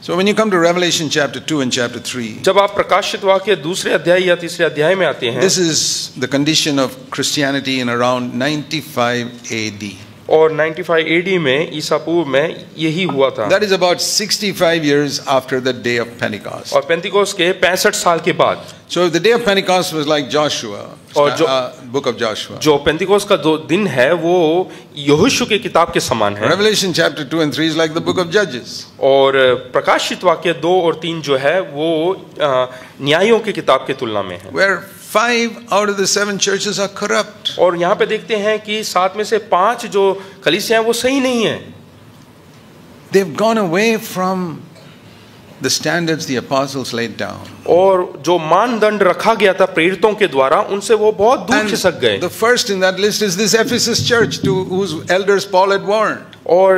So when you come to Revelation chapter 2 and chapter 3, जब आप प्रकाशित वाक्य दूसरे अध्याय या तीसरे अध्याय में आते हैं, this is the condition of Christianity in around 95 AD. और 95 AD में ईसा पूर्व में यही हुआ था। That is about 65 years after the day of Pentecost. और पेंतिकोस्त के 65 साल के बाद। So if the day of Pentecost was like Joshua, book of Joshua, जो पेंतिकोस्त का दो दिन है वो यहोशू के किताब के समान है। Revelation chapter 2 and 3 is like the book of Judges. और प्रकाशित वाक्य 2 और 3 जो है वो न्यायों के किताब के तुलना में है। Where 5 out of the 7 churches are corrupt. और यहाँ पे देखते हैं कि 7 में से 5 जो कलीसियां हैं वो सही नहीं है। They've gone away from the standards the apostles laid down. और जो मानदंड रखा गया था प्रेरितों के द्वारा उनसे वो बहुत दूर खिसक गए। The first in that list is this Ephesus church to whose elders Paul had warned. और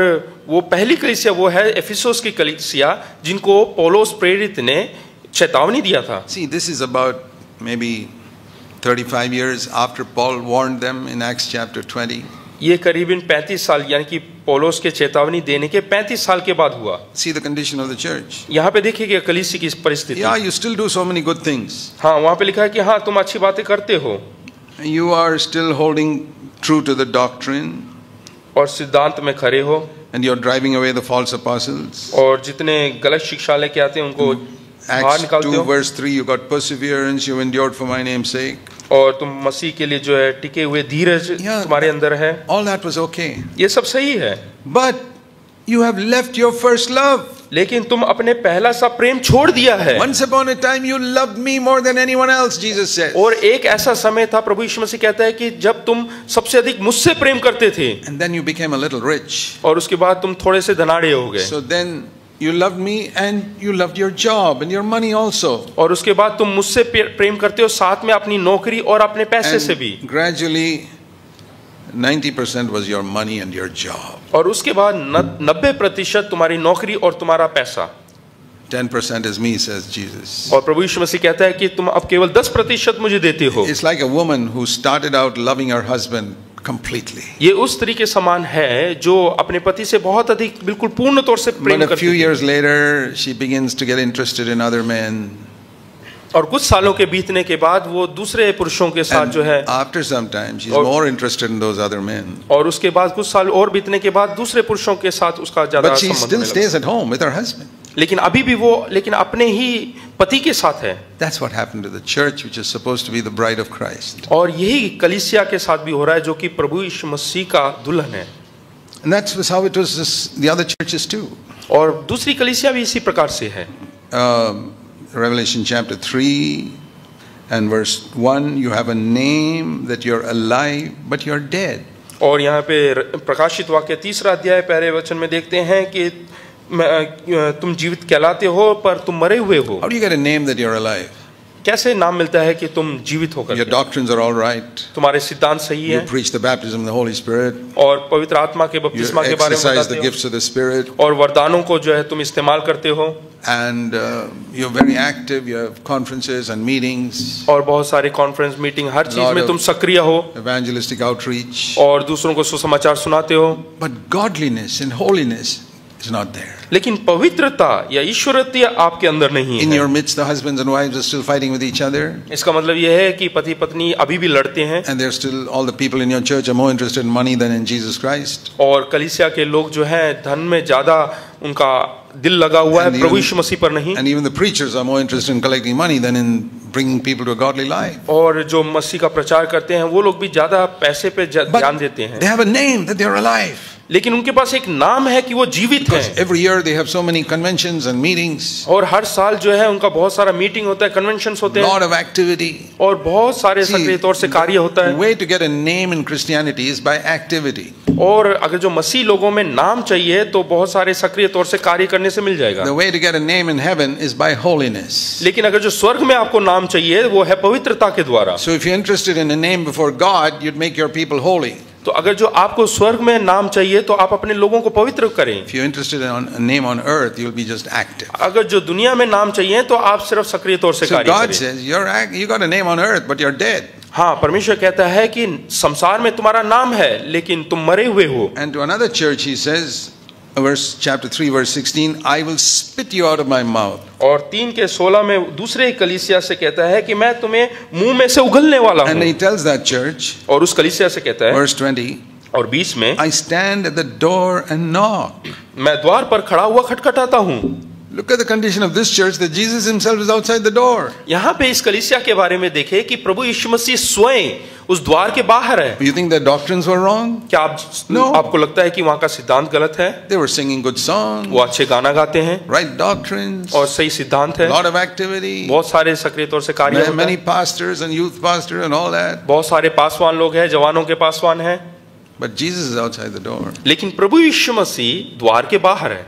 वो पहली कलीसिया वो है एफिसुस की कलीसिया जिनको पौलुस प्रेरित ने चेतावनी दिया था। See, this is about maybe 35 years after Paul warned them in Acts chapter 20. ये करीबन 35 साल यानी कि पौलुस के चेतावनी देने के 35 साल के बाद हुआ। See the condition of the church. यहाँ पे देखिए कलीसिया की परिस्थिति। Yeah, you still do so many good things. हाँ, वहाँ पे लिखा है कि हाँ तुम अच्छी बातें करते हो। You are still holding true to the doctrine. और सिद्धांत में खड़े हो। And you're driving away the false apostles. और जितने गलत शिक्षा लेके आते हैं उनको Acts 2 verse 3, you got perseverance, you endured for my name's sake. और तुम मसीह के लिए जो है टिके हुए धीरज तुम्हारे अंदर है। All that was okay. ये सब सही है। But you have left your first love. लेकिन तुम अपने पहला सा प्रेम छोड़ दिया है। Once upon a time you loved me more than anyone else, Jesus said. और एक ऐसा समय था प्रभु यीशु मसीह कहता है कि जब तुम सबसे अधिक मुझसे प्रेम करते थे। And then you became a little rich. और उसके बाद तुम थोड़े से धनाढ़े हो गए। So then you loved me and you loved your job and your money also. और उसके बाद तुम मुझसे प्रेम करते हो साथ में अपनी नौकरी और अपने पैसे से भी। Gradually 90% was your money and your job. और उसके बाद 90% तुम्हारी नौकरी और तुम्हारा पैसा। 10% is me, says Jesus. और प्रभु यीशु मसीह कहता है कि तुम अब केवल 10% मुझे देते हो। It's like a woman who started out loving her husband completely. ये उस तरीके समान है जो अपने पति से बहुत अधिक बिल्कुल पूर्ण तौर से प्रेम करती है। But a few years later she begins to get interested in other men. और कुछ सालों के बीतने के बाद वो दूसरे पुरुषों के साथ जो है after some time she's more interested in those other men. और उसके बाद कुछ साल और बीतने के बाद दूसरे पुरुषों के साथ उसका ज्यादा संबंध है। But she still stays at home with her husband. लेकिन अभी भी वो लेकिन अपने ही पति के साथ है। That's what happened to the church, which is supposed to be the bride of Christ. और यही कलीसिया के साथ भी हो रहा है जो कि प्रभु यीशु मसीह का दुल्हन है। And that's how it was the other churches too. और दूसरी कलीसिया भी इसी प्रकार से है। Revelation chapter 3 and verse 1, you have a name that you're alive but you're dead. और यहाँ पे प्रकाशित वाक्य 3 अध्याय पहले वचन में देखते हैं कि तुम जीवित कहलाते हो पर तुम मरे हुए हो। How do you get a name that you're alive? कैसे नाम मिलता है कि तुम जीवित होकर? Your doctrines are all right. तुम्हारे सिद्धांत सही है। You preach the baptism of the Holy Spirit. और पवित्र आत्मा के बपतिस्मा के बारे में बताते हो। You exercise the gifts of the Spirit. और वरदानों को जो है तुम इस्तेमाल करते हो। And you're very active. You have conferences and meetings. और बहुत सारे कॉन्फ्रेंस मीटिंग हर चीज में तुम सक्रिय हो। Evangelistic outreach. और दूसरों को सुसमाचार सुनाते हो। But godliness and holiness is not there. लेकिन पवित्रता या ईश्वरत्व आपके अंदर नहीं है। In your midst, the husbands and wives are still fighting with each other. इसका मतलब यह है कि पति पत्नी अभी भी लड़ते हैं। And they're still all the people in your church are more interested in money than in Jesus Christ. और कलीसिया के लोग जो हैं धन में ज्यादा उनका दिल लगा हुआ है प्रभु यीशु मसीह पर नहीं। And even the preachers are more interested in collecting money than in bringing people to a godly life. और जो मसीह का प्रचार करते हैं वो लोग भी ज्यादा पैसे पे ध्यान देते हैं। They have a name that they're alive. लेकिन उनके पास एक नाम है कि वो जीवित हैं। Every year they have so many conventions and meetings. और हर साल जो है उनका बहुत सारा मीटिंग होता है, कन्वेंशंस होते हैं। Lot of activity. और बहुत सारे सक्रिय तौर से कार्य होता है। The way to get a name in Christianity is by activity. और अगर जो मसीह लोगों में नाम चाहिए तो बहुत सारे सक्रिय तौर से कार्य करने से मिल जाएगा। The way to get a name in heaven is by holiness. लेकिन अगर जो स्वर्ग में आपको नाम चाहिए वो है पवित्रता के द्वारा। So if you're interested in a name before God, you'd make your people holy. तो अगर जो आपको स्वर्ग में नाम चाहिए तो आप अपने लोगों को पवित्र करें। If you're interested in a name on earth, you'll be just active. अगर जो दुनिया में नाम चाहिए तो आप सिर्फ सक्रिय तौर से कार्य करें। So God says, you got a name on earth, but you're dead. हाँ, परमेश्वर कहता है कि संसार में तुम्हारा नाम है लेकिन तुम मरे हुए हो। And to another church he says, chapter 3 verse 16, I will spit you out of my mouth. और 3:16 में दूसरे कलीसिया से कहता है कि मैं तुम्हें मुंह में से उगलने वाला And he हूँ। tells that church, और उस कलीसिया से कहता है verse 20, और 20 में, I stand at the door and knock. मैं द्वार पर खड़ा हुआ खटखटाता हूँ। Look at the condition of this church, that Jesus himself is outside the door. यहाँ पे इस कलीसिया के बारे में देखें कि प्रभु यीशु मसीह स्वयं उस द्वार के बाहर है। You think their doctrines were wrong? क्या No. आपको लगता है कि वहाँ का सिद्धांत गलत है? They were singing good songs, वो अच्छे गाना गाते हैं right doctrines, और सही सिद्धांत है, a lot of activity, बहुत सारे सक्रिय तौर से कार्य होता many है, pastors and youth pastors and all that. बहुत सारे पासवान लोग हैं, जवानों के पासवान हैं, But Jesus is outside the door. लेकिन प्रभु यीशु मसीह द्वार के बाहर है।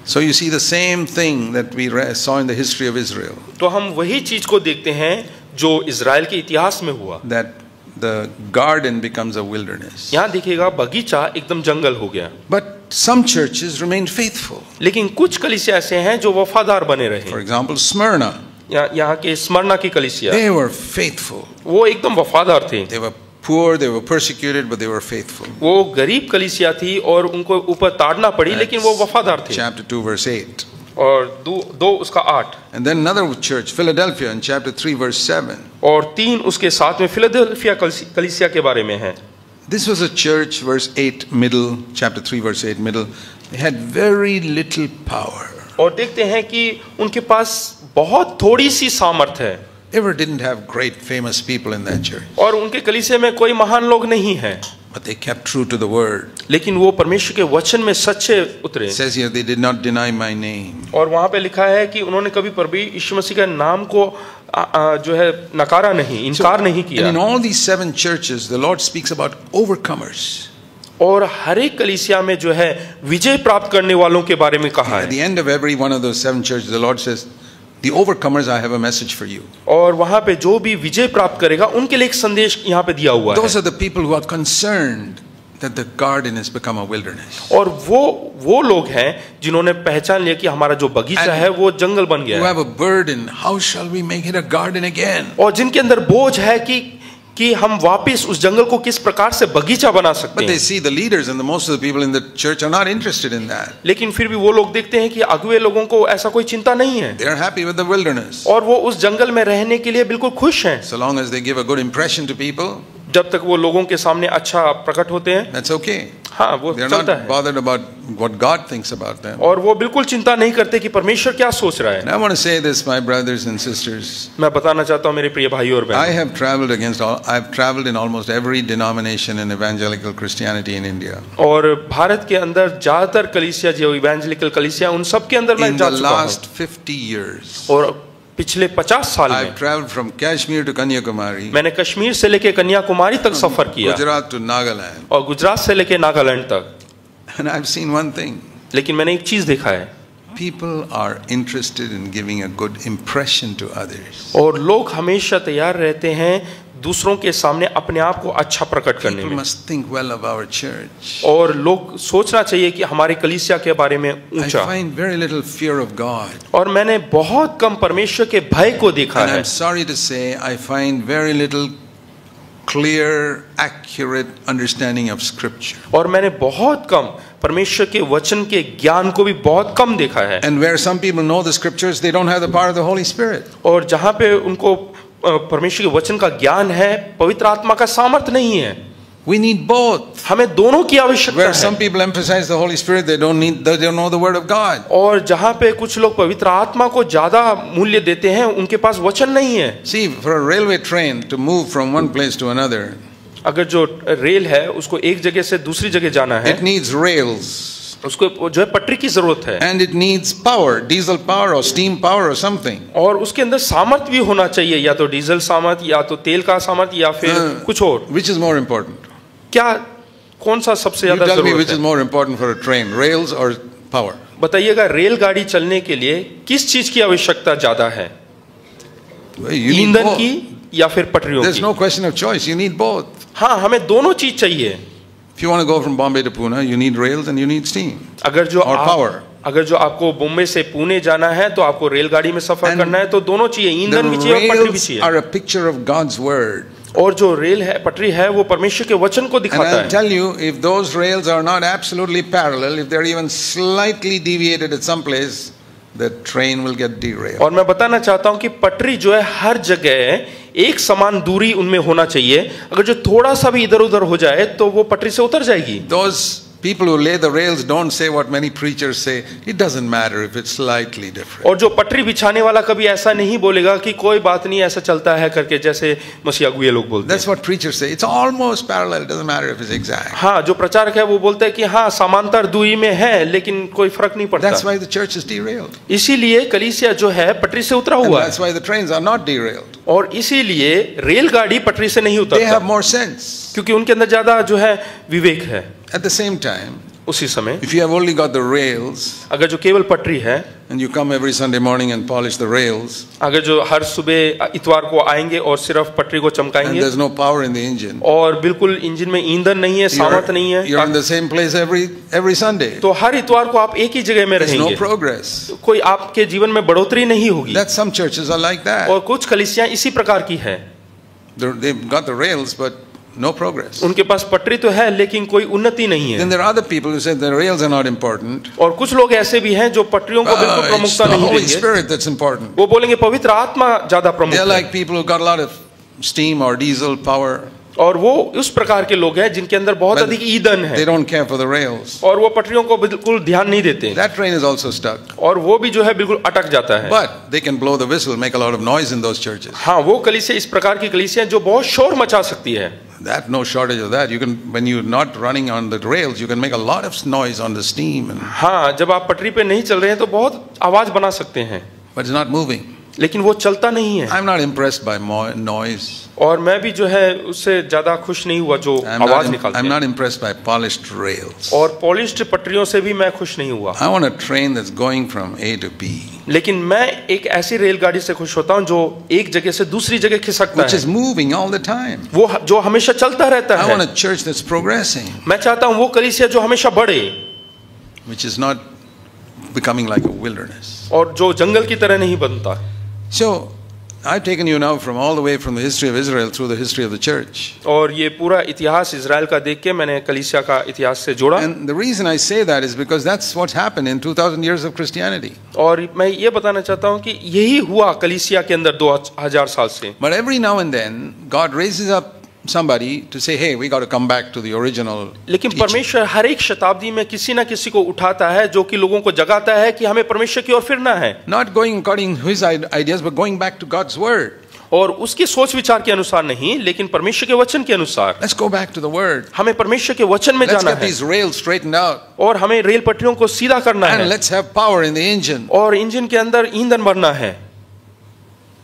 So you see the same thing that we saw in the history of Israel, तो हम वही चीज को देखते हैं जो इजराइल के इतिहास में हुआ। that the garden becomes a wilderness. यहाँ देखिएगा बगीचा एकदम जंगल हो गया। But some churches remained faithful. लेकिन कुछ कलीसिया ऐसे हैं जो वफादार बने रहे। For example, Smyrna, यहाँ के स्मरणा की कलीसिया, they were faithful. वो एकदम वफादार थे। They were poor, they were persecuted, but they were faithful. वो गरीब कलीसिया थी और उनको ऊपर ताड़ना पड़ी, लेकिन वो वफादार थे। Chapter 2 verse 8. और 2 उसका 8 And then another church, Philadelphia, in chapter 3 verse 7. और 3 उसके साथ में फिलाडेल्फिया कलीसिया के बारे में है। This was a church, verse 8 middle, chapter 3 verse 8 middle. They had very little power. और देखते हैं कि उनके पास बहुत थोड़ी सी सामर्थ है। Ever didn't have great famous people in that church. और उनके कलीसिया में कोई महान लोग नहीं हैं, But they kept true to the word. लेकिन वो परमेश्वर के वचन में सच्चे उतरे। It says here they did not deny my name. और वहाँ पे लिखा है कि उन्होंने कभी प्रभु यीशु मसीह के नाम को जो है नकारा नहीं, इनकार नहीं And किया। in all these 7 churches, the Lord speaks about overcomers. और हर एक कलीसिया में जो है विजय प्राप्त करने वालों के बारे में कहा At है। the end of every one of those 7 churches, the Lord says, the overcomers, I have a message for you. और वहाँ पे जो भी विजय प्राप्त करेगा उनके लिए एक संदेश यहाँ पे दिया हुआ Those है। are the people who are concerned that the garden has become a wilderness. और वो लोग हैं जिन्होंने पहचान लिया कि हमारा जो बगीचा है वो जंगल बन Who गया है, have a burden, how shall we make it a garden again? और जिनके अंदर बोझ है कि हम वापस उस जंगल को किस प्रकार से बगीचा बना सकते But they हैं। see the leaders and the most of the people in the church are not interested in that. लेकिन फिर भी वो लोग देखते हैं कि अगुए लोगों को ऐसा कोई चिंता नहीं है, They are happy with the wilderness. और वो उस जंगल में रहने के लिए बिल्कुल खुश हैं, So long as they give a good impression to people, जब तक वो लोगों के सामने अच्छा प्रकट होते हैं। that's okay. हाँ, वो They're चलता not है, bothered about what God thinks about them. और वो बिल्कुल चिंता नहीं करते कि परमेश्वर क्या सोच रहा है। And I want to say this, my brothers and sisters. मैं बताना चाहता हूँ मेरे प्रिय भाइयों और I बहनों, have traveled in almost every denomination in evangelical Christianity in India. और भारत के अंदर ज्यादातर कलीसिया जो इवेंजेलिकल कलीसिया उन सब के अंदर मैं In जा the चुका हूँ। last 50 years, और पिछले 50 साल I've में traveled from Kashmir to Kanyakumari, मैंने कश्मीर से लेके कन्याकुमारी तक सफर किया, Gujarat to Nagaland, और गुजरात से लेके नागालैंड तक। and I've seen one thing. लेकिन मैंने एक चीज देखा है, People are interested in giving a good impression to others. और लोग हमेशा तैयार रहते हैं दूसरों के सामने अपने आप को अच्छा प्रकट करने People में, must think well of our church. और लोग सोचना चाहिए कि हमारे कलीसिया के बारे में I ऊंचा। find very little fear of God. और मैंने बहुत कम परमेश्वर के भय को देखा And है, I'm sorry to say, I find very little clear, accurate understanding of Scripture. और मैंने बहुत कम परमेश्वर के वचन के ज्ञान को भी बहुत कम देखा है। And where some people know the Scriptures, they don't have the power of the Holy Spirit. और जहाँ पे उनको परमेश्वर के वचन का ज्ञान है, पवित्र आत्मा का सामर्थ नहीं है। We need both. हमें दोनों की आवश्यकता Where some है। people emphasize the Holy Spirit, they don't know the Word of God. और जहाँ पे कुछ लोग पवित्र आत्मा को ज्यादा मूल्य देते हैं, उनके पास वचन नहीं है। See, for a railway train to move from one place to another, अगर जो रेल है उसको एक जगह से दूसरी जगह जाना है, it needs rails. उसको जो है पटरी की जरूरत है, And it needs power, diesel power or steam power or something. और उसके अंदर सामर्थ भी होना चाहिए, या तो डीजल सामर्थ, या तो तेल का सामर्थ, या फिर कुछ और। Which is more important? क्या कौन सा सबसे You ज्यादा tell me which जरूरत is है? more important for a train, rails or power? बताइएगा, रेलगाड़ी चलने के लिए किस चीज की आवश्यकता ज्यादा है, Well, you need ईंधन both. की या फिर पटरियों There's की? no question of choice. You need both. हाँ, हमें दोनों चीज चाहिए। If you want to go from Bombay to Pune, you need rails and you need steam अगर जो or power. अगर जो आपको बॉम्बे से पुणे जाना है तो आपको रेलगाड़ी में सफर And करना है, तो दोनों चाहिए, The ईंधन भी चाहिए और पटरी भी rails चाहिए। are a picture of God's word. और जो रेल है, पटरी है, वो परमेश्वर के वचन को And दिखाता I'll है। tell you, if those rails are not absolutely parallel, if they're even slightly deviated at some place, the train will get derailed. और मैं बताना चाहता हूं कि पटरी जो है हर जगह एक समान दूरी उनमें होना चाहिए। अगर जो थोड़ा सा भी इधर उधर हो जाए तो वो पटरी से उतर जाएगी। Those people who lay the rails don't say what many preachers say. It doesn't matter if it's slightly different. और जो पटरी बिछाने वाला कभी ऐसा नहीं बोलेगा कि कोई बात नहीं, ऐसा चलता है करके, जैसे मसीहा ये लोग बोलते हैं। That's what preachers say. It's almost parallel. It doesn't matter if it's exact. हाँ, जो प्रचारक है वो बोलते हैं कि हाँ समांतर दूरी में है, लेकिन कोई फर्क नहीं पड़ता। That's why the church is derailed. इसीलिए कलीसिया जो है पटरी से उतरा And हुआ that's है, why the trains are not derailed. और इसीलिए रेलगाड़ी पटरी से नहीं They उतरता, have more sense. क्योंकि उनके अंदर ज्यादा जो है विवेक है। At the same time, उसी समय if you have only got the rails अगर जो केवल पटरी है, and you come every Sunday morning and polish the rails, अगर जो हर सुबह इतवार को आएंगे और सिर्फ पटरी को and चमकाएंगे, there's no power in the engine, और बिल्कुल इंजन में ईंधन नहीं है, सामर्थ नहीं you're in है, the same place every Sunday. तो हर इतवार को आप एक ही जगह में There's no रहेंगे, progress. कोई आपके जीवन में बढ़ोतरी नहीं होगी। That some churches are like that. और कुछ कलीसियां इसी प्रकार की है, They've got the rails, but no progress. उनके पास पटरी तो है लेकिन कोई उन्नति नहीं है। Then there are other people who say the rails are not important. और कुछ लोग ऐसे भी हैं जो पटरियों को बिल्कुल It's प्रमुखता the नहीं Holy देंगे, Spirit that's important. वो बोलेंगे पवित्र आत्मा ज्यादा प्रमुख They're है। like people who got a lot of steam or diesel power. और वो उस प्रकार के लोग हैं जिनके अंदर बहुत But अधिक ईंधन They है, don't care for the rails. और वो पटरियों को बिल्कुल ध्यान नहीं देते, That train is also stuck. और वो भी जो है बिल्कुल अटक जाता है। But they can blow the whistle, make a lot of noise in those churches. हाँ, वो कलीसिया इस प्रकार की कलीसिया जो बहुत शोर मचा सकती है। That no shortage of that. You can, when you're not running on the rails, you can make a lot of noise on the steam, हाँ, जब आप पटरी पे नहीं चल रहे हैं तो बहुत आवाज बना सकते हैं, but it's not moving. लेकिन वो चलता नहीं है। I'm not impressed by noise. और मैं भी जो है उससे ज्यादा खुश नहीं हुआ जो आवाज निकालते I'm हैं, not impressed by polished rails. और पॉलिश्ड पटरियों से भी मैं खुश नहीं हुआ। I want a train that's going from A to B, लेकिन मैं एक ऐसी रेलगाड़ी से खुश होता हूँ जो एक जगह से दूसरी जगह खिसकता which is है, moving all the time. वो जो हमेशा चलता रहता I want है। a church that's progressing, मैं चाहता हूँ वो कलीसिया जो हमेशा बढ़े which is not becoming like a wilderness. और जो जंगल की तरह नहीं बनता। So, I've taken you now from all the way from the history of Israel through the history of the church. और ये पूरा इतिहास इजराइल का देख के मैंने कलीसिया का इतिहास से जोड़ा, And the reason I say that is because that's what's happened in 2000 years of Christianity. और मैं ये बताना चाहता हूँ कि यही हुआ कलीसिया के अंदर 2000 साल से। But every now and then, God raises up somebody to say, hey, we got to come back to the original लेकिन teaching. परमेश्वर हर एक शताब्दी में किसी ना किसी को उठाता है जो कि लोगों को जगाता है कि हमें परमेश्वर की ओर फिरना है, Not going according to his ideas, but going back to God's word. और उसकी सोच विचार के अनुसार नहीं, लेकिन परमेश्वर के वचन के अनुसार। Let's go back to the word. हमें परमेश्वर के वचन में Let's जाना get है, these rails straightened out. और हमें रेल पटरियों को सीधा करना And है, let's have power in the engine. और इंजन के अंदर ईंधन भरना है।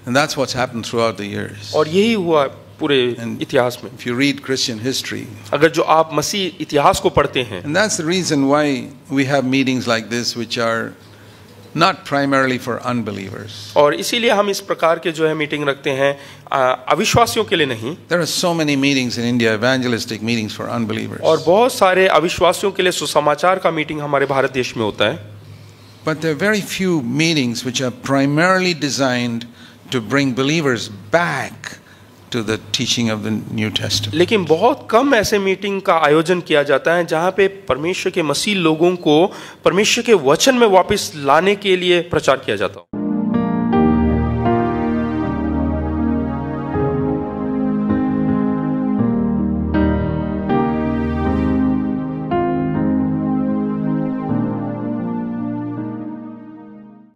And that's what's happened throughout the years. और यही हुआ पूरे इतिहास में। If you read Christian history, अगर जो आप मसीह इतिहास को पढ़ते हैं, and that's the reason why we have meetings like this, which are not primarily for unbelievers. और इसीलिए हम इस प्रकार के जो है मीटिंग रखते हैं अविश्वासियों के लिए नहीं। There are so many meetings in India, evangelistic meetings for unbelievers. और बहुत सारे अविश्वासियों के लिए सुसमाचार का मीटिंग हमारे भारत देश में होता है, But there are very few meetings which are primarily designed to bring believers back to the teaching of the New Testament. लेकिन बहुत कम ऐसे मीटिंग का आयोजन किया जाता है जहाँ पे परमेश्वर के मसीह लोगों को परमेश्वर के वचन में वापस लाने के लिए प्रचार किया जाता हो।